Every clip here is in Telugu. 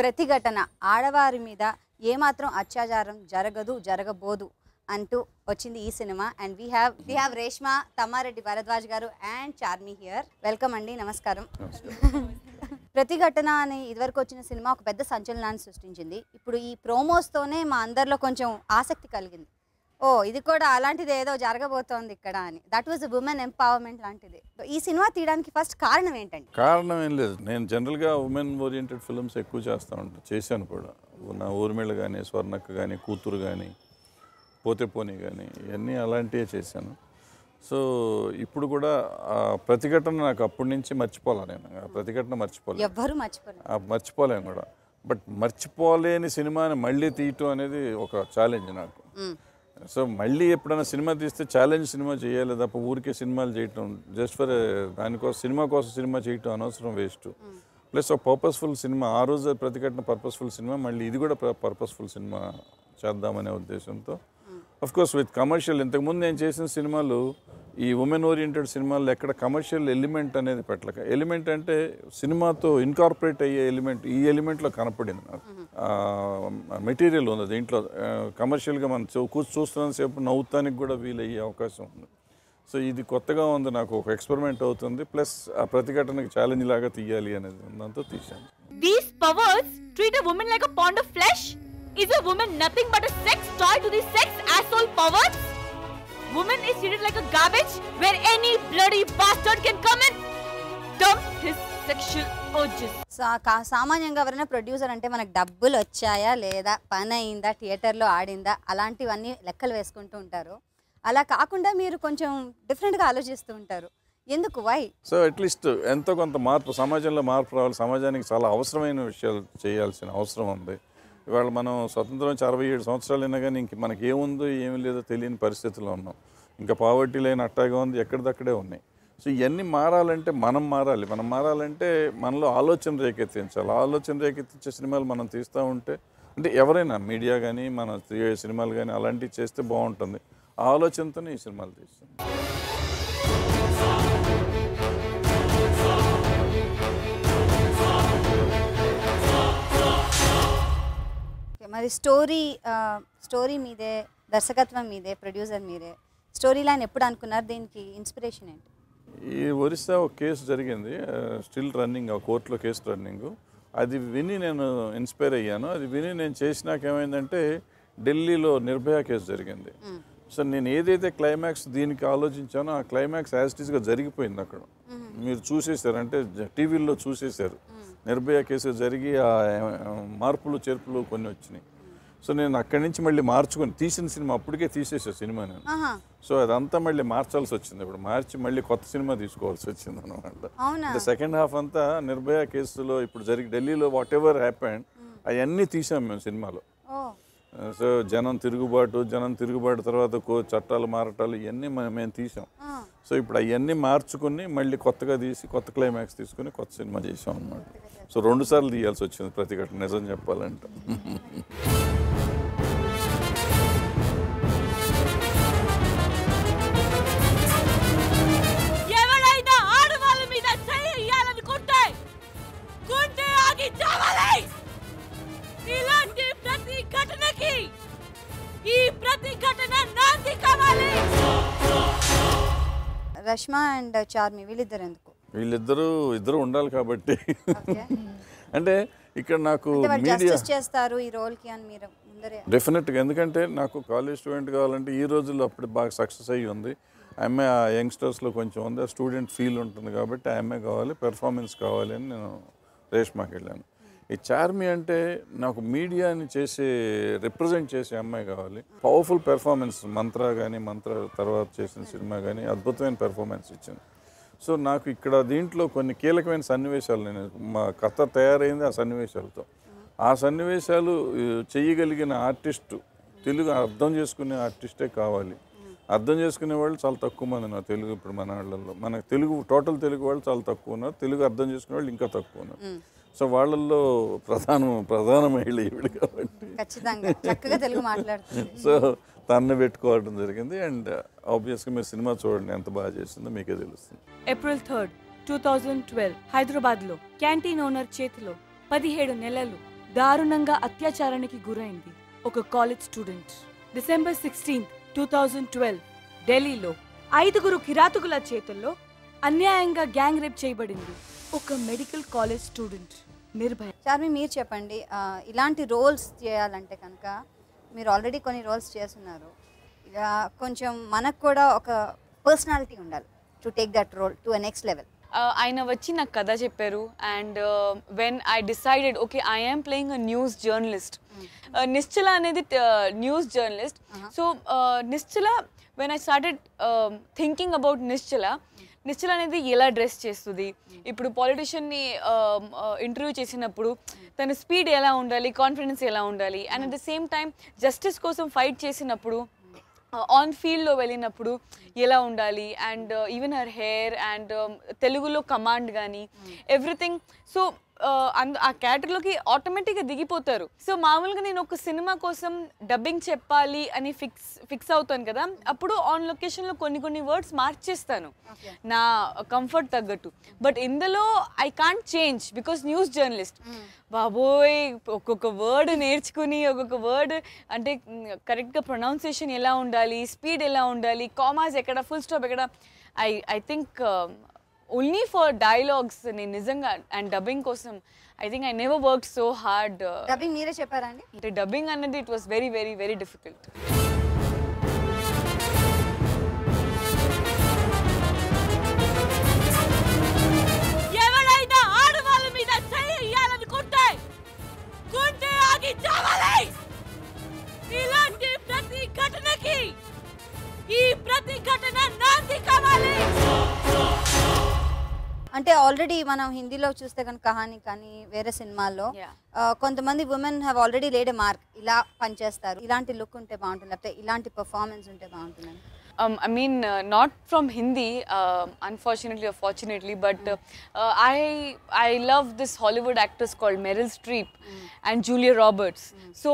ప్రతిఘటన ఆడవారి మీద ఏమాత్రం అత్యాచారం జరగదు జరగబోదు అంటూ వచ్చింది ఈ cinema. And we have Reshma Tammareddy Bharadwaj గారు అండ్ చార్మి హియర్. వెల్కమ్ అండి, నమస్కారం. ప్రతిఘటన అని ఇదివరకు వచ్చిన సినిమా ఒక పెద్ద సంచలనాన్ని సృష్టించింది. ఇప్పుడు ఈ ప్రోమోస్తోనే మా అందరిలో కొంచెం ఆసక్తి కలిగింది. ఇది కూడా అలాంటిది ఏదో జరగబోతోంది ఇక్కడ అని. దట్ వాజ్ ఉమెన్ ఎంపవర్మెంట్ లాంటిది. ఈ సినిమా తీయడానికి ఫస్ట్ కారణం ఏంటండి? కారణం ఏం లేదు, నేను జనరల్గా ఉమెన్ ఓరియంటెడ్ ఫిల్మ్స్ ఎక్కువ చేశాను కూడా. నా ఊర్మిళ కానీ, స్వర్ణక్క కానీ, కూతురు కానీ, పోతే పోనీ కానీ, ఇవన్నీ అలాంటివే చేశాను. సో ఇప్పుడు కూడా ఆ ప్రతిఘటన నాకు అప్పటి నుంచి మర్చిపోలే. నేను ఆ ప్రతిఘటన మర్చిపోలేను కూడా. బట్ మర్చిపోలేని సినిమాని మళ్ళీ తీయటం అనేది ఒక ఛాలెంజ్ నాకు. సో మళ్ళీ ఎప్పుడైనా సినిమా తీస్తే ఛాలెంజ్ సినిమా చేయాలి తప్ప ఊరికే సినిమాలు చేయటం జస్ట్ ఫర్ దానికోసం సినిమా చేయటం అనవసరం, వేస్ట్. ప్లస్ ఒక పర్పస్ఫుల్ సినిమా, ఆ రోజు ప్రతిఘటన పర్పస్ఫుల్ సినిమా, మళ్ళీ ఇది కూడా పర్పస్ఫుల్ సినిమా చేద్దామనే ఉద్దేశంతో. అఫ్ కోర్స్ విత్ కమర్షియల్, ఇంతకుముందు నేను చేసిన సినిమాలు ఈ ఉమెన్ ఓరియంటెడ్ సినిమాల్లో ఎక్కడ కమర్షియల్ ఎలిమెంట్ అనేది పెట్టలేక, ఎలిమెంట్ అంటే సినిమాతో ఇన్కార్పొరేట్ అయ్యే ఎలిమెంట్ ఈ ఎలిమెంట్లో కనపడింది నాకు. మెటీరియల్ ఉంది దీంట్లో, కమర్షియల్గా మనం చూస్తున్నంత సేపు నవ్వుతానికి కూడా వీలయ్యే అవకాశం ఉంది. సో ఇది కొత్తగా ఉంది, నాకు ఒక ఎక్స్పెరిమెంట్ అవుతుంది. ప్లస్ ఆ ప్రతిఘటనకి ఛాలెంజ్ లాగా తీయాలి అనేది దాంతో తీశాను. These powers treat a woman like a pound of flesh. Is a woman nothing but a sex toy to the sex asshole powers? Woman is treated like a garbage where any bloody bastard can come and dump his sexual urges. సామాన్యంగా ఎవరైనా ప్రొడ్యూసర్ అంటే మనకు డబ్బులు వచ్చాయా లేదా, పని అయిందా, థియేటర్లో ఆడిందా, అలాంటివన్నీ లెక్కలు వేసుకుంటూ ఉంటారు. అలా కాకుండా మీరు కొంచెం డిఫరెంట్గా ఆలోచిస్తూ ఉంటారు. ఎందుకు, వై? సో అట్లీస్ట్ ఎంతో కొంత మార్పు, సమాజంలో మార్పు రావాలి. సమాజానికి చాలా అవసరమైన విషయాలు చేయాల్సిన అవసరం ఉంది. ఇవాళ మనం స్వతంత్రం నుంచి 67 సంవత్సరాలు అయినా కానీ ఇంక మనకి ఏముందో ఏమి లేదో తెలియని పరిస్థితుల్లో ఉన్నాం. ఇంకా పావర్టీ లైన్ అట్టాగా ఉంది, ఎక్కడిదక్కడే ఉన్నాయి. సో ఇవన్నీ మారాలంటే మనం మారాలంటే మనలో ఆలోచన రేకెత్తించాలి. ఆలోచన రేకెత్తించే సినిమాలు మనం తీస్తూ ఉంటే, అంటే ఎవరైనా మీడియా కానీ మన సినిమాలు కానీ అలాంటివి చేస్తే బాగుంటుంది. ఆ ఆలోచనతోనే ఈ సినిమాలు తీస్తాం. మరి స్టోరీ మీదే, దర్శకత్వం మీదే, ప్రొడ్యూసర్ మీదే. స్టోరీ లైన్ ఎప్పుడు అనుకున్నారు? దీనికి ఇన్స్పిరేషన్ ఏంటి? ఈ ఒరిస్సా ఒక కేసు జరిగింది, స్టిల్ రన్నింగ్, ఆ కోర్టులో కేసు రన్నింగ్. అది విని నేను ఇన్స్పైర్ అయ్యాను. అది విని నేను చేసినాక ఏమైందంటే, ఢిల్లీలో నిర్భయ కేసు జరిగింది. సో నేను ఏదైతే క్లైమాక్స్ దీనికి ఆలోచించానో ఆ క్లైమాక్స్ యాజ్ ఇట్ ఈస్గా జరిగిపోయింది. అక్కడ మీరు చూసేశారు, అంటే టీవీల్లో చూసేశారు. నిర్భయ కేసు జరిగి ఆ మార్పులు చేర్పులు కొన్ని వచ్చినాయి. సో నేను అక్కడి నుంచి మళ్ళీ మార్చుకొని తీసిన సినిమా అప్పటికే తీసేసా సినిమా నేను. సో అదంతా మళ్ళీ మార్చాల్సి వచ్చింది. ఇప్పుడు మార్చి మళ్ళీ కొత్త సినిమా తీసుకోవాల్సి వచ్చింది అనమాట. సెకండ్ హాఫ్ అంతా నిర్భయ కేసులో ఇప్పుడు ఢిల్లీలో వాట్ ఎవర్ హ్యాపెండ్ అవన్నీ తీసాం మేము సినిమాలో. సో జనం తిరుగుబాటు తర్వాత చట్టాలు మారటాలు ఇవన్నీ మేము తీసాం. సో ఇప్పుడు అవన్నీ మార్చుకుని మళ్ళీ కొత్తగా తీసి కొత్త క్లైమాక్స్ తీసుకుని కొత్త సినిమా చేసాం అనమాట. సో 2 సార్లు తీయాల్సి వచ్చింది ప్రతిఘటన, నిజం చెప్పాలంటే. ఎవరైనా ఆడవాళ్ళ మీద చేయాలనుకుంటే గుండె ఆగి చావాలి. ఇలాంటి ప్రతిఘటనకి ఈ ప్రతిఘటన నాంది కావాలి. రష్మా అండ్ చార్మి వీళ్ళిద్దరు ఎందుకు? ఇద్దరు ఉండాలి కాబట్టి. అంటే ఇక్కడ నాకు మీడియా చేస్తారు ఈ రోల్కి అని మీరు డెఫినెట్గా, ఎందుకంటే నాకు కాలేజ్ స్టూడెంట్ కావాలంటే ఈ రోజుల్లో అప్పుడు బాగా సక్సెస్ అయ్యి ఉంది. ఆమె ఆ యంగ్స్టర్స్లో కొంచెం ఉంది, ఆ స్టూడెంట్ ఫీల్ ఉంటుంది కాబట్టి ఆమె కావాలి, పెర్ఫార్మెన్స్ కావాలి అని నేను రేష్మాకి వెళ్ళాను. ఈ చార్మి అంటే నాకు మీడియాని రిప్రజెంట్ చేసే అమ్మాయి కావాలి. పవర్ఫుల్ పెర్ఫార్మెన్స్, మంత్ర తర్వాత చేసిన సినిమా కానీ అద్భుతమైన పెర్ఫార్మెన్స్ ఇచ్చింది. సో నాకు ఇక్కడ దీంట్లో కొన్ని కీలకమైన సన్నివేశాలు, నేను మా కథ తయారైంది ఆ సన్నివేశాలతో. ఆ సన్నివేశాలు చేయగలిగిన ఆర్టిస్టు, తెలుగు అర్థం చేసుకునే ఆర్టిస్టే కావాలి. అర్థం చేసుకునే వాళ్ళు చాలా తక్కువ మంది ఉన్నారు తెలుగు. ఇప్పుడు మన వాళ్ళల్లో మనకు టోటల్ తెలుగు వాళ్ళు చాలా తక్కువ ఉన్నారు, తెలుగు అర్థం చేసుకునే వాళ్ళు ఇంకా తక్కువ ఉన్నారు. సో వాళ్ళల్లో ప్రధాన మహిళ ఈవిడ కాబట్టి చక్కగా తెలుగు మాట్లాడుతుంది. సో తన్ను పెట్టుకోవడం జరిగింది. అండ్ ఆబ్వియస్గా మీరు సినిమా చూడండి, ఎంత బాగా చేసిందో మీకే తెలుస్తుంది. April 3rd, 2012 హైదరాబాద్లో క్యాంటీన్ ఓనర్ చేతిలో 17 నెలలు దారుణంగా అత్యాచారానికి గురైంది ఒక కాలేజ్ స్టూడెంట్. డిసెంబర్ 16, 2012 ఢిల్లీలో 5 కిరాతకుల చేతుల్లో అన్యాయంగా గ్యాంగ్ రేప్ చేయబడింది ఒక medical college student Nirbhaya. Charmi, మీరు చెప్పండి, ఇలాంటి రోల్స్ చేయాలంటే కనుక మీరు ఆల్రెడీ కొన్ని రోల్స్ చేస్తున్నారు, ఇక కొంచెం మనకు కూడా ఒక పర్సనాలిటీ ఉండాలి to take that role to a next level. ఆయన వచ్చి నాకు కథ చెప్పారు and when I decided okay I am playing a news journalist. Nischala అనేది news journalist. So Nischala when I started thinking about Nischala అనేది ఎలా డ్రెస్ చేస్తుంది, ఇప్పుడు పాలిటిషియన్ని ఇంటర్వ్యూ చేసినప్పుడు తన స్పీడ్ ఎలా ఉండాలి, కాన్ఫిడెన్స్ ఎలా ఉండాలి, and at the same time justice కోసం ఫైట్ చేసినప్పుడు ఆన్ ఫీల్డ్లో వెళ్ళినప్పుడు ఎలా ఉండాలి, and even her hair and తెలుగులో కమాండ్ కానీ ఎవ్రీథింగ్. సో ఆ క్యారెక్టర్లోకి ఆటోమేటిక్గా దిగిపోతారు. సో మామూలుగా నేను ఒక సినిమా కోసం డబ్బింగ్ చెప్పాలి అని ఫిక్స్ అవుతాను కదా, అప్పుడు ఆన్ లొకేషన్లో కొన్ని వర్డ్స్ మార్చేస్తాను నా కంఫర్ట్ తగ్గట్టు. బట్ ఇందులో I can't change because news journalist. బాబోయ్, ఒక్కొక్క వర్డ్ నేర్చుకుని ఒక్కొక్క వర్డ్ అంటే కరెక్ట్గా ప్రొనౌన్సియేషన్ ఎలా ఉండాలి, స్పీడ్ ఎలా ఉండాలి, కామాస్ ఎక్కడ, ఫుల్ స్టాప్ ఎక్కడ. I think only for dialogues నేను నిజంగా అండ్ డబ్బింగ్ కోసం I think I never work so hard. Dubbing మీరే చెప్పారండి? అంటే డబ్బింగ్ అనేది it was very very very difficult. ఎవరైనా ఆడవాళ్ళ మీద చేయాలనుకుంటే గుండె ఆగి చావాలి. ఇలాంటి ప్రతి ఘటనకి ఈ ప్రతిఘటన నాంది కావాలి. అంటే ఆల్రెడీ మనం హిందీలో చూస్తే కనుక కహాని కానీ వేరే సినిమాల్లో కొంతమంది women have already laid a mark, ఇలా పనిచేస్తారు, ఇలాంటి లుక్ ఉంటే బాగుంటుంది, లేకపోతే ఇలాంటి పర్ఫార్మెన్స్ ఉంటే బాగుంటుంది. I mean, not from Hindi, unfortunately or fortunately, but I love this Hollywood actors called Meryl Streep and Julia Roberts. So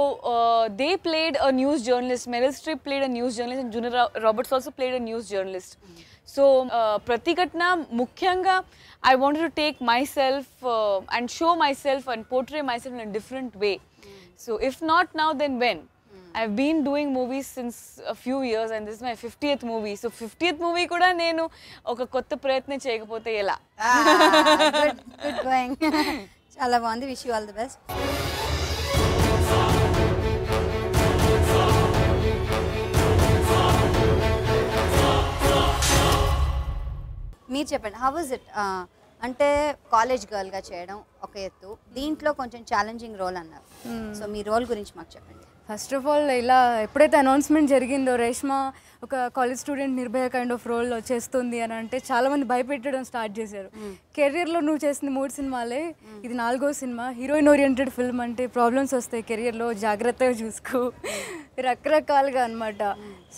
they played a news journalist. Meryl Streep played a news journalist, and Julia Roberts also played a news journalist. So Pratighatna mukhyanga I wanted to take myself and show myself and portray myself in a different way. So if not now, then when? I've been doing movies since a few years and this is my 50th movie. So 50th movie kuda nenu oka kotta prayatna cheyakapothe ela. Good going. Chala baagundi. Wish you all the best. మీరు చెప్పండి, హౌ వాజ్ ఇట్? అంటే కాలేజ్ గర్ల్గా చేయడం ఒక ఎత్తు, దీంట్లో కొంచెం ఛాలెంజింగ్ రోల్ అన్నారు. సో మీ రోల్ గురించి మాకు చెప్పండి. ఫస్ట్ ఆఫ్ ఆల్, ఇలా ఎప్పుడైతే అనౌన్స్మెంట్ జరిగిందో రేష్మా ఒక college student Nirbhaya kind of role చేస్తుంది అని అంటే చాలామంది భయపెట్టడం స్టార్ట్ చేశారు. కెరియర్లో నువ్వు చేసింది 3 సినిమాలే, ఇది 4వ సినిమా, హీరోయిన్ ఓరియంటెడ్ ఫిల్మ్ అంటే ప్రాబ్లమ్స్ వస్తాయి కెరియర్లో, జాగ్రత్తగా చూసుకో, రకరకాలుగా అనమాట.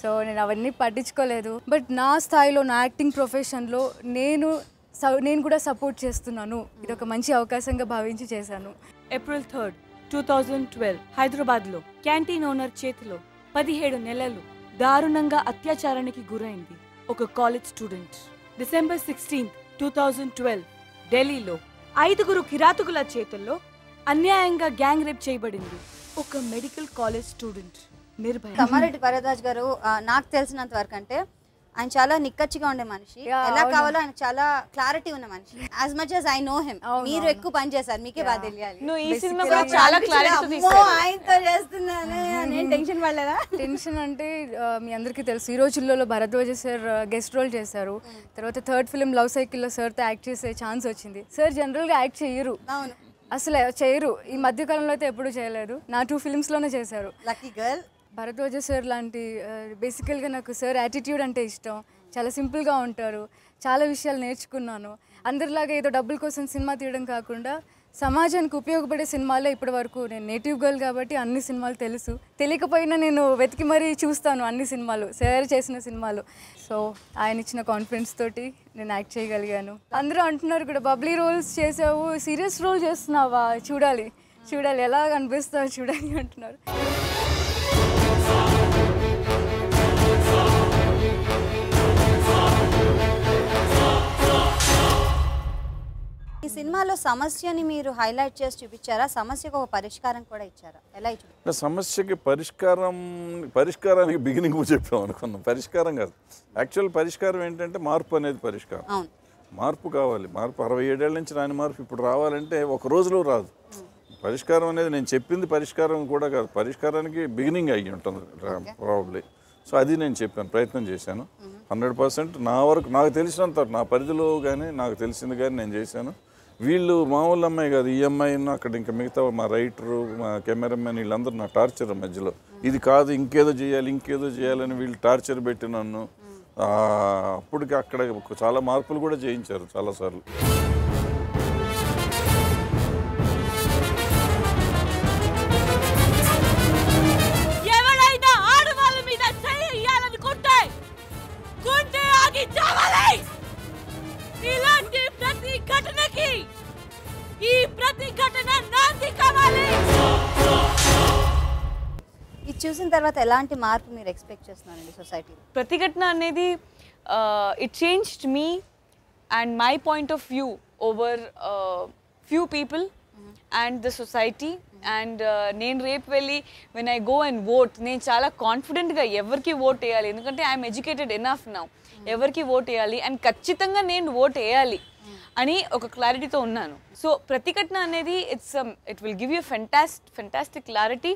సో నేను అవన్నీ పట్టించుకోలేదు. బట్ నా స్థాయిలో, నా యాక్టింగ్ ప్రొఫెషన్లో నేను కూడా సపోర్ట్ చేస్తున్నాను, ఇది ఒక మంచి అవకాశంగా భావించి చేశాను. ఏప్రిల్ 3, 2012 హైదరాబాద్లో క్యాంటీన్ ఓనర్ చేతిలో 17 నెలలు దారుణంగా అత్యాచారానికి గురైంది ఒక కాలేజ్ స్టూడెంట్. డిసెంబర్ 16, 2012 ఢిల్లీలో 5 కిరాతకుల చేతుల్లో అన్యాయంగా గ్యాంగ్ రేప్ చేయబడింది ఒక medical college student Nirbhaya. Tammareddy Bharadwaj గారు, నాకు తెలిసినంత వరకు అంటే ఆయన చాలా నిక్కచ్చిగా ఉండే మనిషి, ఎలా కావాలో ఆయన చాలా క్లారిటీ ఉన్న మనిషి. As much as I know him, మీరు ఎక్కువ పని చేశారు, మీకే బాగా తెలియాలి. నువ్వు ఈ సినిమా కూడా చాలా క్లారిటీతో తీశారు. ఆయనతో చేస్తున్నాను నేను టెన్షన్ పడలేదా? టెన్షన్ అంటే మీ అందరికీ తెలుసు, ఈ రోజుల్లో భరద్వాజ సార్ గెస్ట్ రోల్ చేశారు. తర్వాత 3rd ఫిల్మ్ లవ్ సైకిల్లో సార్తో యాక్ట్ చేసే ఛాన్స్ వచ్చింది. సార్ జనరల్గా యాక్ట్ చేయరు, అసలు చేయరు. ఈ మధ్యకాలంలో అయితే ఎప్పుడూ చేయలేదు. నా 2 ఫిల్మ్స్లోనే చేశారు. Lucky girl. భరద్వాజ సార్ లాంటి బేసికల్గా నాకు సార్ యాటిట్యూడ్ అంటే ఇష్టం. చాలా సింపుల్గా ఉంటారు, చాలా విషయాలు నేర్చుకున్నాను. అందరిలాగా ఏదో డబ్బుల కోసం సినిమా తీయడం కాకుండా సమాజానికి ఉపయోగపడే సినిమాలే ఇప్పటి వరకు. నేను నేటివ్ గర్ల్ కాబట్టి అన్ని సినిమాలు తెలుసు, తెలియకపోయినా నేను వెతికి మరీ చూస్తాను అన్ని సినిమాలు, సార్ చేసిన సినిమాలు. సో ఆయన ఇచ్చిన కాన్ఫిడెన్స్ తోటి నేను యాక్ట్ చేయగలిగాను. అందరూ అంటున్నారు కూడా, బబ్లీ రోల్స్ చేసావు, సీరియస్ రోల్ చేస్తున్నావా, చూడాలి ఎలా అనిపిస్తావు చూడాలి అంటున్నారు. ఈ ఈ సినిమాలో సమస్యని మీరు హైలైట్ చేసి చూపించారా, సమస్యకు ఒక పరిష్కారం కూడా ఇచ్చారా, ఎలా ఇచ్చారు? సమస్యకి పరిష్కారానికి బిగినింగ్ చెప్పాం అనుకున్నాం. పరిష్కారం కాదు, యాక్చువల్ పరిష్కారం ఏంటంటే మార్పు అనేది పరిష్కారం. అవును, మార్పు కావాలి. మార్పు 67 ఏళ్ల నుంచి రాని మార్పు ఇప్పుడు రావాలంటే ఒక రోజులో రాదు. పరిష్కారం అనేది నేను చెప్పింది పరిష్కారం కూడా కాదు, పరిష్కారానికి బిగినింగ్ అయ్యి ఉంటుంది ప్రాబబ్లీ. సో అది నేను చెప్పాను, ప్రయత్నం చేశాను. 100% నా వరకు నాకు తెలిసినంత, నా పరిధిలో కానీ నాకు తెలిసింది కానీ నేను చేశాను. వీళ్ళు మామూలు అమ్మాయి కాదు, ఈ అమ్మాయిను అక్కడ ఇంకా మిగతా మా రైటరు, మా కెమెరామెన్ వీళ్ళందరూ నా టార్చర్ మధ్యలో. ఇది కాదు ఇంకేదో చేయాలని వీళ్ళు టార్చర్ పెట్టి నన్ను అప్పటికి అక్కడ చాలా మార్పులు కూడా చేయించారు చాలాసార్లు. ఎవరైనా ఆడవాళ్ళ మీద చేయాలనుకుంటే గుండె ఆగి చావాలి. ఇలాంటి ప్రతి ఘటనకి ఈ ప్రతిఘటన నాంది కావాలి. ఇది చూసిన తర్వాత ఎలాంటి మార్పు మీరు ఎక్స్పెక్ట్ చేస్తున్నారండి సొసైటీలో? ప్రతిఘటన అనేది it changed me and my point of view over few people and the society. And నేను రేపు వెళ్ళి when I go and vote, నేను చాలా కాన్ఫిడెంట్గా ఎవరికి ఓట్ వేయాలి, ఎందుకంటే ఐఎమ్ ఎడ్యుకేటెడ్ ఎనఫ్ నౌ, ఎవరికి ఓట్ వేయాలి అండ్ ఖచ్చితంగా నేను ఓట్ వేయాలి అని ఒక క్లారిటీతో ఉన్నాను. సో ప్రతిఘటన అనేది it will give you fantastic clarity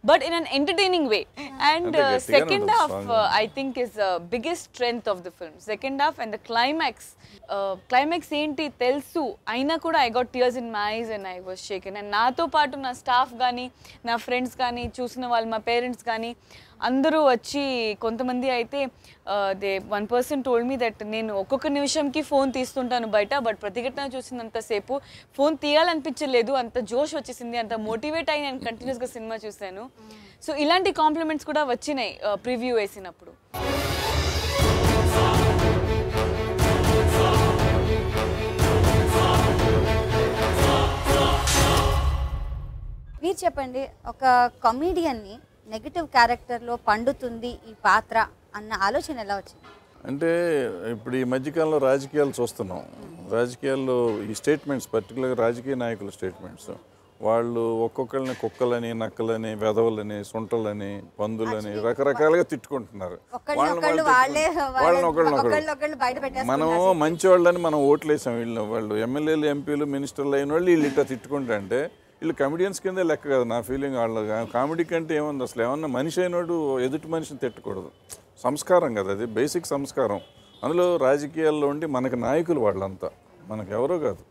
but in an entertaining way. And second half I think is biggest strength of the film. Second half and the climax ఏంటి తెలుసు అయినా కూడా I got tears in my eyes and I was షేకెన్. And నాతో పాటు నా స్టాఫ్ కానీ, నా ఫ్రెండ్స్ కానీ, చూసిన వాళ్ళు మా పేరెంట్స్ కానీ అందరూ వచ్చి, కొంతమంది అయితే one person told me that నేను ఒక్కొక్క నిమిషంకి ఫోన్ తీస్తుంటాను బయట, బట్ ప్రతిఘటన చూసినంతసేపు ఫోన్ తీయాలనిపించలేదు, అంత జోష్ వచ్చేసింది, అంత మోటివేట్ అయ్యి నేను కంటిన్యూస్గా సినిమా చూశాను. సో ఇలాంటి కాంప్లిమెంట్స్ కూడా వచ్చినాయి ప్రివ్యూ వేసినప్పుడు. మీరు చెప్పండి, ఒక కామెడియన్ని నెగటివ్ క్యారెక్టర్లో పండుతుంది ఈ పాత్ర అన్న ఆలోచన ఎలా వచ్చింది? అంటే ఇప్పుడు ఈ మధ్యకాలంలో రాజకీయాలు చూస్తున్నాం. రాజకీయాల్లో ఈ స్టేట్మెంట్స్, పర్టికులర్గా రాజకీయ నాయకుల స్టేట్మెంట్స్, వాళ్ళు ఒక్కొక్కరిని కుక్కలని, నక్కలని, వెధవలని, సొంటలని, పందులని రకరకాలుగా తిట్టుకుంటున్నారు. మనము మంచి వాళ్ళని మనం ఓట్లు వేసాం, వాళ్ళు ఎమ్మెల్యేలు, ఎంపీలు, మినిస్టర్లు అయిన వాళ్ళు వీళ్ళు ఇట్లా తిట్టుకుంటే వీళ్ళు కమెడియన్స్ కిందే లెక్క కదా నా ఫీలింగ్. వాళ్ళు కామెడీ కంటే ఏముంది అసలు, ఏమన్నా మనిషి అయినోడు ఎదుటి మనిషిని తిట్టకూడదు, సంస్కారం కదా అది, బేసిక్ సంస్కారం. అందులో రాజకీయాల్లో ఉండి మనకి నాయకులు వాళ్ళంతా, మనకు ఎవరో కాదు.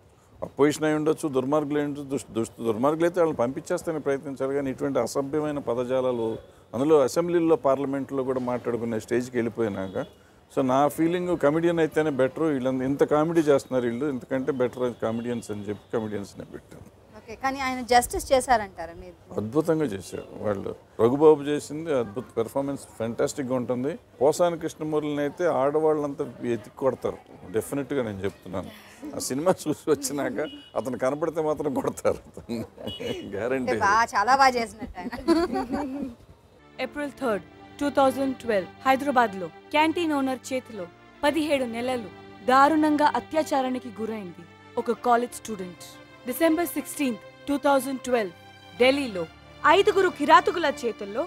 అపోజిషన్ అయి ఉండొచ్చు, దుర్మార్గులు అయి ఉండొచ్చు, దుర్మార్గులు అయితే వాళ్ళని పంపించేస్తానే ప్రయత్నించాలి. కానీ ఇటువంటి అసభ్యమైన పదజాలాలు అందులో అసెంబ్లీలో, పార్లమెంట్లో కూడా మాట్లాడుకునే స్టేజ్కి వెళ్ళిపోయినాక, సో నా ఫీలింగ్ కమెడియన్ అయితేనే బెటర్, వీళ్ళంతా ఇంత కామెడీ చేస్తున్నారు వీళ్ళు, ఇంతకంటే బెటర్ కామెడియన్స్ అని చెప్పి కమెడియన్స్నే పెట్టాను. కానీ ఆయన జస్టిస్ చేశారంటారా మీరు? అద్భుతంగా చేశారు వాళ్ళు. రఘుబాబు చేసింది అద్భుత పెర్ఫార్మెన్స్, ఫెంటాస్టిక్గా ఉంటుంది. పోసాని కృష్ణమూర్తిని అయితే ఆడవాళ్ళంతా ఎత్తికి కొడతారు డెఫినెట్గా, నేను చెప్తున్నాను. ఆ సినిమా చూసి వచ్చినాక అతను కనపడితే మాత్రం కొడతారు, గ్యారంటీ. చాలా బాగా చేసినట్టు ఆయన. April 3rd, 2012 హైదరాబాద్లో క్యాంటీన్ ఓనర్ చేతిలో 17 నెలలు దారుణంగా అత్యాచారానికి గురైంది ఒక కాలేజ్ స్టూడెంట్. December 16th, 2012 ఢిల్లీలో 5 కిరాతకుల చేతుల్లో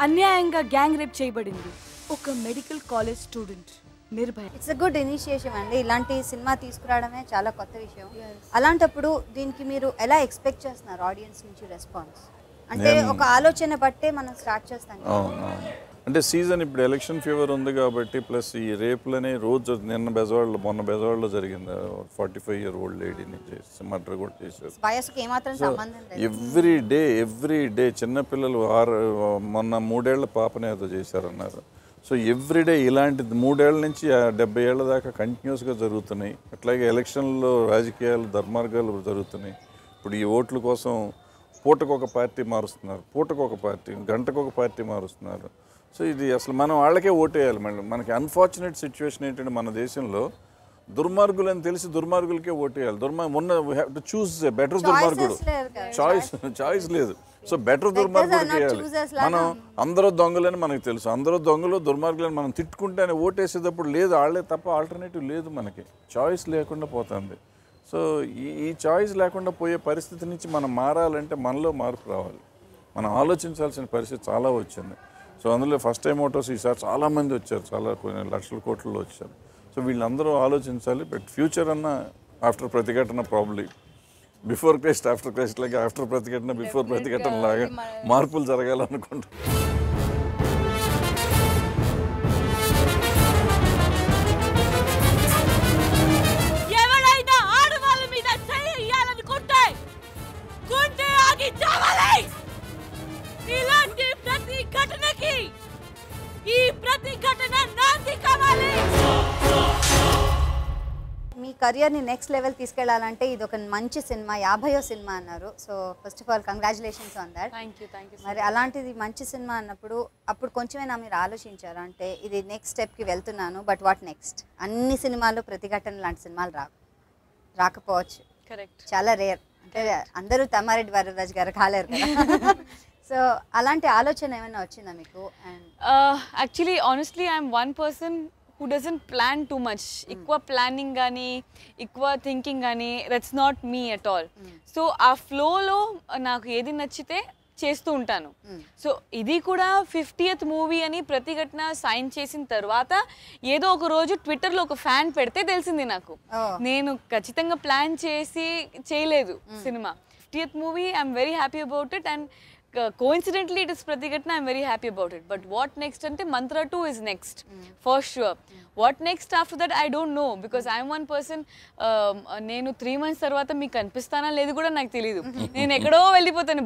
అన్యాయంగా గ్యాంగ్ రేప్ చేయబడింది ఒక medical college student Nirbhaya. It's a good initiative అండి, ఇలాంటి సినిమా తీసుకురావడమే చాలా కొత్త విషయం. అలాంటప్పుడు దీనికి మీరు ఎలా ఎక్స్పెక్ట్ చేస్తున్నారు ఆడియన్స్ నుంచి రెస్పాన్స్? అంటే ఒక ఆలోచన బట్టే మనం స్టార్ట్ చేస్తాం. అంటే సీజన్ ఇప్పుడు ఎలక్షన్ ఫీవర్ ఉంది కాబట్టి, ప్లస్ ఈ రేపులని రోజు మొన్న బెజవాడలో జరిగింది, 45-year-old లేడీని చేసి మర్డర్ కూడా చేశారు. వయసుకి ఏమాత్రం సంబంధం లేదు. ఎవ్రీ డే చిన్నపిల్లలు మొన్న 3 ఏళ్ల పాపనే ఏదో చేశారన్నారు. సో ఎవ్రీడే ఇలాంటి 3 ఏళ్ల నుంచి 70 ఏళ్ల దాకా కంటిన్యూస్గా జరుగుతున్నాయి. అట్లాగే ఎలక్షన్లో రాజకీయాలు దుర్మార్గాలు జరుగుతున్నాయి. ఇప్పుడు ఈ ఓట్ల కోసం పూటకొక పార్టీ మారుస్తున్నారు, పూటకొక పార్టీ, గంటకొక పార్టీ మారుస్తున్నారు. సో ఇది అసలు మనం వాళ్ళకే ఓటేయాలి. మళ్ళీ మనకి అన్ఫార్చునేట్ సిచ్యువేషన్ ఏంటంటే మన దేశంలో దుర్మార్గులు అని తెలిసి దుర్మార్గులకే ఓటేయాలి. We have to choose better దుర్మార్గుడు. చాయిస్ లేదు. సో బెటర్ దుర్మార్గుడికి వేయాలి. మనం అందరూ దొంగలని మనకు తెలుసు, అందరూ దొంగలు దుర్మార్గులని మనం తిట్టుకుంటేనే ఓటేసేటప్పుడు లేదు, వాళ్ళే తప్ప ఆల్టర్నేటివ్ లేదు, మనకి చాయిస్ లేకుండా పోతుంది. సో ఈ చాయిస్ లేకుండా పోయే పరిస్థితి నుంచి మనం మారాలంటే మనలో మార్పు రావాలి. మనం ఆలోచించాల్సిన పరిస్థితి చాలా వచ్చింది. సో అందులో ఫస్ట్ టైం అవుటర్స్ ఈసారి చాలామంది వచ్చారు, చాలా కొన్ని లక్షల కోట్లలో వచ్చారు. సో వీళ్ళందరూ ఆలోచించాలి. బట్ ఫ్యూచర్ అన్న ఆఫ్టర్ ప్రతిఘటన probably before Christ after Christ లాగా ఆఫ్టర్ ప్రతిఘటన బిఫోర్ ప్రతిఘటన లాగా మార్పులు జరగాలనుకుంటా. ఎవరైనా ఆడవాళ్ళ మీద చేయాలనుకుంటే గుండె ఆగి చావాలి. ఇలాంటి ప్రతిఘటనకి ఈ ప్రతిఘటన నాంది కావాలి. మీ కెరియర్ని నెక్స్ట్ లెవెల్ తీసుకెళ్లాలంటే ఇది ఒక మంచి సినిమా, 50వ సినిమా అన్నారు. So first of all congratulations on that. Thank you. మరి అలాంటిది మంచి సినిమా అన్నప్పుడు అప్పుడు కొంచెమైనా మీరు ఆలోచించారు అంటే ఇది నెక్స్ట్ స్టెప్కి వెళ్తున్నాను, బట్ వాట్ నెక్స్ట్? అన్ని సినిమాలు ప్రతిఘటన లాంటి సినిమాలు రాకపోవచ్చు, కరెక్ట్. చాలా రేర్. అంటే అందరూ తమ్మారెడ్డి వరదరాజు గారు కాలేరు కదా. సో అలాంటి ఆలోచన ఏమైనా వచ్చిందా మీకు? And actually honestly I'm one person who doesn't plan too much. Equa planning gani, equa thinking gani, that's not me at all. So ఆ flow లో నాకు ఏది నచ్చితే చేస్తూ ఉంటాను. సో ఇది కూడా 50th మూవీ అని ప్రతిఘటన సైన్ చేసిన తర్వాత ఏదో ఒక రోజు ట్విట్టర్లో ఒక ఫ్యాన్ పెడితే తెలిసింది నాకు. నేను ఖచ్చితంగా ప్లాన్ చేసి చేయలేదు cinema. 50th movie I'm very happy about it and coincidentally it is Pratighatna. I'm very happy about it. But what next ante Mantra 2 is next for sure. What next after that I don't know because I'm one person nenu 3 months tarvata meeku kanpistana ledu kuda naaku teliyadu. Nenu ekkado vellipotanu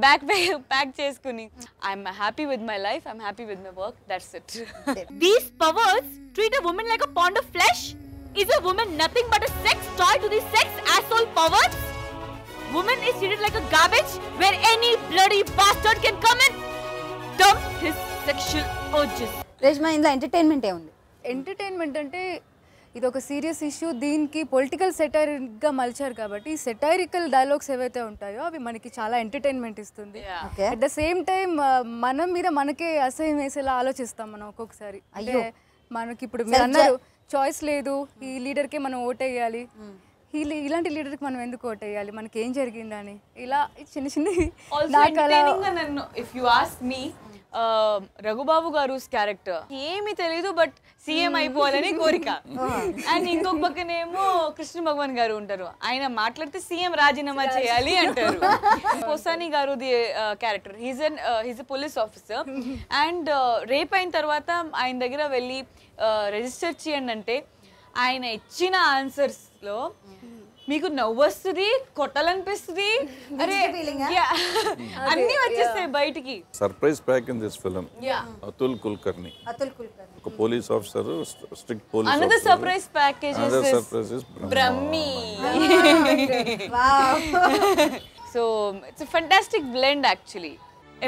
pack cheskuni. I'm happy with my life. I'm happy with my work. That's it. These powers treat a woman like a pound of flesh. Is a woman nothing but a sex toy to these sex asshole powers? Woman is treated like a garbage where any bloody bastard can come and dump his sexual urges. Reshma, ఇందులో ఎంటర్టైన్మెంట్ ఏముంది? ఎంటర్టైన్మెంట్ అంటే ఇది ఒక సీరియస్ ఇష్యూ, దీనికి పొలిటికల్ సెటైర్గా మలిచారు కాబట్టి ఈ సెటైరికల్ డైలాగ్స్ ఏవైతే ఉంటాయో అవి మనకి చాలా ఎంటర్టైన్మెంట్ ఇస్తుంది. అట్ ద సేమ్ టైం మనం మీద మనకే అసహ్యం వేసేలా ఆలోచిస్తాం మనం ఒక్కొక్కసారి. అంటే మనకి ఇప్పుడు మీరు అన్నారు చాయిస్ లేదు, ఈ లీడర్కే మనం ఓటేయాలి, ఇలాంటి లీడర్కి మనం ఎందుకు ఓటేయాలి, మనకి ఏం జరిగిందని, ఇలా చిన్న చిన్న if you ask me Raghubabu గారు క్యారెక్టర్ ఏమీ తెలియదు బట్ సీఎం అయిపోవాలని కోరిక. అండ్ ఇంకొక పక్కనేమో కృష్ణ భగవాన్ గారు ఉంటారు, ఆయన మాట్లాడితే సీఎం రాజీనామా చేయాలి అంటారు. Posani garu the character, he's a police officer and rape అయిన తర్వాత ఆయన దగ్గర వెళ్ళి రిజిస్టర్ చేయండి అంటే ఆయన ఇచ్చిన ఆన్సర్స్ లో మీకు నవ్వు వస్తుంది, కొట్టాలనిపిస్తుంది, అరే అన్ని వచ్చేస్తాయి బయటికి. Surprise pack in this film Atul Kulkarni, ఒక police officer, strict police officer. Another surprise package is Brahmi. Wow. So it's a fantastic blend actually.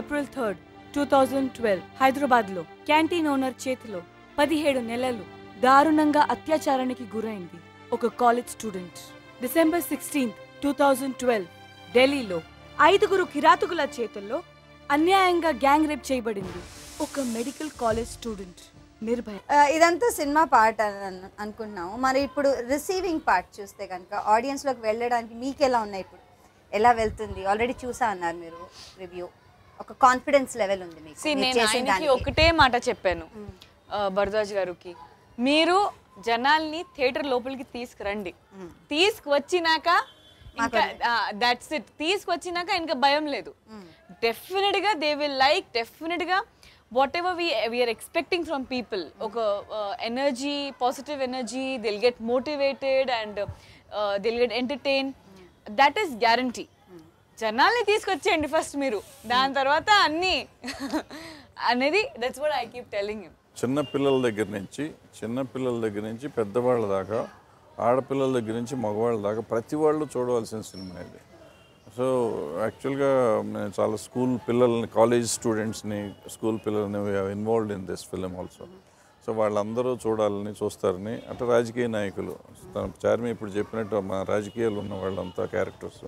April 3rd, 2012 హైదరాబాద్లో క్యాంటీన్ ఓనర్ చేతిలో 17 నెలలు దారుణంగా అత్యాచారానికి గురైంది ఒక కాలేజ్ స్టూడెంట్. డిసెంబర్ 16th, 2012 ఢిల్లీలో 5 కిరాతకుల చేతుల్లో అన్యాయంగా గ్యాంగ్ రేప్ చేయబడింది ఒక మెడికల్ కాలేజ్ స్టూడెంట్ నిర్భయ. ఇదంతా సినిమా పార్ట్ అనుకుంటున్నాము. మరి ఇప్పుడు రిసీవింగ్ పార్ట్ చూస్తే కనుక ఆడియన్స్లోకి వెళ్ళడానికి మీకు ఎలా ఉన్నాయి, ఇప్పుడు ఎలా వెళ్తుంది? ఆల్రెడీ చూసా అన్నారు మీరు రివ్యూ, ఒక కాన్ఫిడెన్స్ లెవెల్ ఉంది మీకు? నేను ఆయనకి ఒకటే మాట చెప్పాను భరద్వాజ్ గారికి, మీరు జనాల్ని థియేటర్ లోపలికి తీసుకురండి, తీసుకువచ్చినాక ఇంకా దట్స్ ఇట్, తీసుకువచ్చినాక ఇంకా భయం లేదు. డెఫినెట్ గా దే విల్ లైక్, డెఫినెట్ గా whatever we are expecting from people, ఒక energy, positive energy, they will get motivated and they will get entertain, that is guarantee. జనాల్ని తీసుకొచ్చేయండి ఫస్ట్ మీరు, దాని తర్వాత అన్ని అనేది, that's what I keep telling him. చిన్నపిల్లల దగ్గర నుంచి పెద్దవాళ్ళ దాకా, ఆడపిల్లల దగ్గర నుంచి మగవాళ్ళ దాకా ప్రతి వాళ్ళు చూడవలసిన సినిమా ఇది. సో యాక్చువల్గా నేను చాలా స్కూల్ పిల్లల్ని, కాలేజ్ స్టూడెంట్స్ని, స్కూల్ పిల్లల్ని involved in this film also. So వాళ్ళందరూ చూడాలని, చూస్తారని. అంటే రాజకీయ నాయకులు, చార్మి ఇప్పుడు చెప్పినట్టు మా రాజకీయాలు ఉన్న వాళ్ళంతా క్యారెక్టర్స్.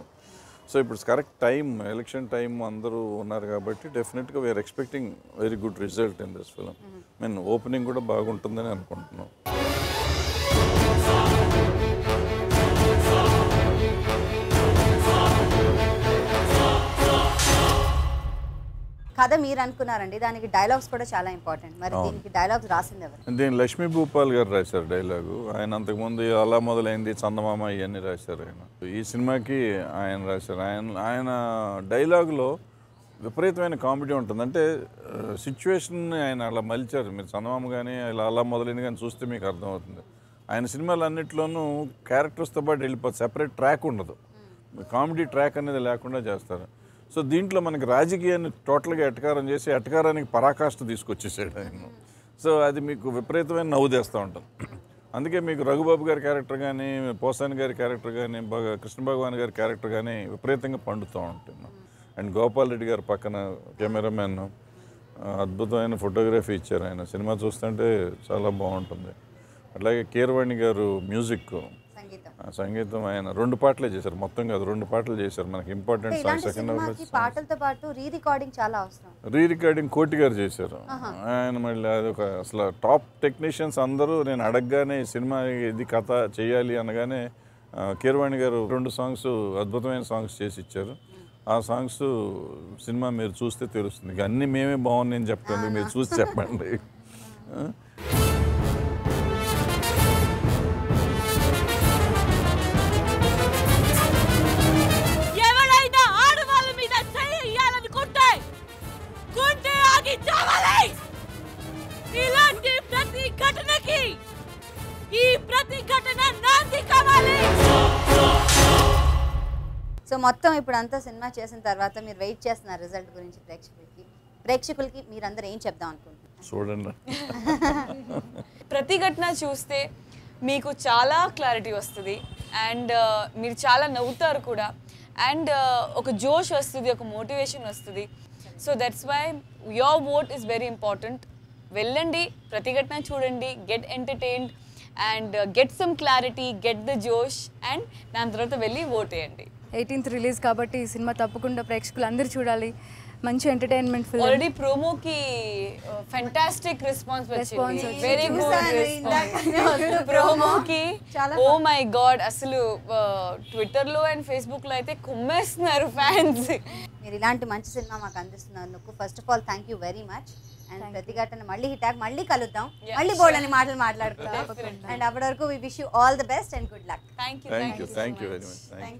సో ఇప్పుడు కరెక్ట్ టైం, ఎలక్షన్ టైం, అందరూ ఉన్నారు కాబట్టి డెఫినెట్గా we are expecting very good result in this film. Mean opening కూడా బాగుంటుందని అనుకుంటున్నాం. కథ మీరు అనుకున్నారండి, దానికి డైలాగ్స్ కూడా చాలా ఇంపార్టెంట్. మరి దీనికి డైలాగ్స్ రాసింది ఎవరు? దీని లక్ష్మీ భూపాల్ గారు రాశారు డైలాగు. ఆయన అంతకుముందు అలా మొదలైంది, చందమామ ఇవన్నీ రాశారు ఆయన. ఈ సినిమాకి ఆయన రాశారు. ఆయన డైలాగులో విపరీతమైన కామెడీ ఉంటుంది. అంటే సిచ్యువేషన్ని ఆయన అలా మలిచారు. మీరు చందమామ కానీ అలా మొదలైంది కానీ చూస్తే మీకు అర్థమవుతుంది. ఆయన సినిమాలు అన్నింటిలోనూ క్యారెక్టర్స్తో పాటు వెళ్ళిపోతుంది, సెపరేట్ ట్రాక్ ఉండదు, కామెడీ ట్రాక్ అనేది లేకుండా చేస్తారు. సో దీంట్లో మనకి రాజకీయాన్ని టోటల్గా ఎటకారం చేసి ఎటకారానికి పరాకాష్ఠ తీసుకొచ్చేసాడు ఆయన. సో అది మీకు విపరీతమైన నవ్వు తెస్తూ ఉంటుంది. అందుకే మీకు రఘుబాబు గారి క్యారెక్టర్ కానీ, పోసాని గారి క్యారెక్టర్ కానీ, కృష్ణ భగవాన్ గారి క్యారెక్టర్ కానీ విపరీతంగా పండుతూ ఉంటుంది. అండ్ గోపాల్ రెడ్డి గారు పక్కన కెమెరామెన్, అద్భుతమైన ఫోటోగ్రఫీ ఇచ్చారు ఆయన. సినిమా చూస్తుంటే చాలా బాగుంటుంది. అట్లాగే కీరవాణి గారు మ్యూజిక్, సంగీతం ఆయన 2 పాటలే చేశారు, మొత్తం కాదు 2 పాటలు చేశారు. మనకి ఇంపార్టెంట్ సాంగ్ సెకండ్ పాటలతో పాటు రీ రికార్డింగ్ చాలా అవసరం. రీ రికార్డింగ్ కోటి గారు చేశారు ఆయన. మళ్ళీ అది ఒక అసలు టాప్ టెక్నీషియన్స్ అందరూ నేను అడగగానే సినిమా ఇది కథ చేయాలి అనగానే కీరవాణి గారు 2 సాంగ్స్ అద్భుతమైన సాంగ్స్ చేసి ఇచ్చారు. ఆ సాంగ్స్ సినిమా మీరు చూస్తే తెలుస్తుంది. అన్నీ మేమే బాగున్నాయని చెప్తాను, మీరు చూసి చెప్పండి. ఎవరైనా ఆడవాళ్ళ మీద చేయాలనుకుంటే గుండె ఆగి చావాలి. ఇలాంటి ప్రతి ఘటనకి ఈ ప్రతిఘటన నాంది కావాలి. సో మొత్తం ఇప్పుడు అంతా సినిమా చేసిన తర్వాత మీరు వెయిట్ చేస్తున్నారు రిజల్ట్ గురించి. ప్రేక్షకులకి మీరందరూ ఏం చెప్దాం అనుకుంటున్నారు? చూడండి, ప్రతిఘటన చూస్తే మీకు చాలా క్లారిటీ వస్తుంది అండ్ మీరు చాలా నవ్వుతారు కూడా. అండ్ ఒక జోష్ వస్తుంది, ఒక మోటివేషన్ వస్తుంది. So that's why your vote is very important. వెళ్ళండి, ప్రతిఘటన చూడండి, get entertained and get some clarity, get the josh and దాని తర్వాత వెళ్ళి ఓట్ వేయండి. 18th రిలీజ్ కాబట్టి ఈ సినిమా తప్పకుండా ప్రేక్షకులు అందరూ చూడాలి. మంచి ఎంటర్టైన్మెంట్ ఫిల్మ్. ఆల్రెడీ ప్రోమోకి ఫెంటాస్టిక్ రెస్పాన్స్ వచ్చింది, వెరీ గుడ్ రెస్పాన్స్ ప్రోమోకి. ఓ మై గాడ్, అసలు ట్విట్టర్ లో అండ్ ఫేస్బుక్ లో అయితే కుమ్మేస్తున్నారు ఫ్యాన్స్. మీరు ఇలాంటి మంచి సినిమా మాకు అందిస్తున్నందుకు first of all thank you very much. And ప్రతిఘటన మళ్ళీ హిట్ మళ్ళీ కలుద్దాం, మళ్ళీ బోల్డని మాటలు మాట్లాడుకుందాం. అండ్ అప్పటి వరకు we wish you all the best and good luck. Thank you thank you very much.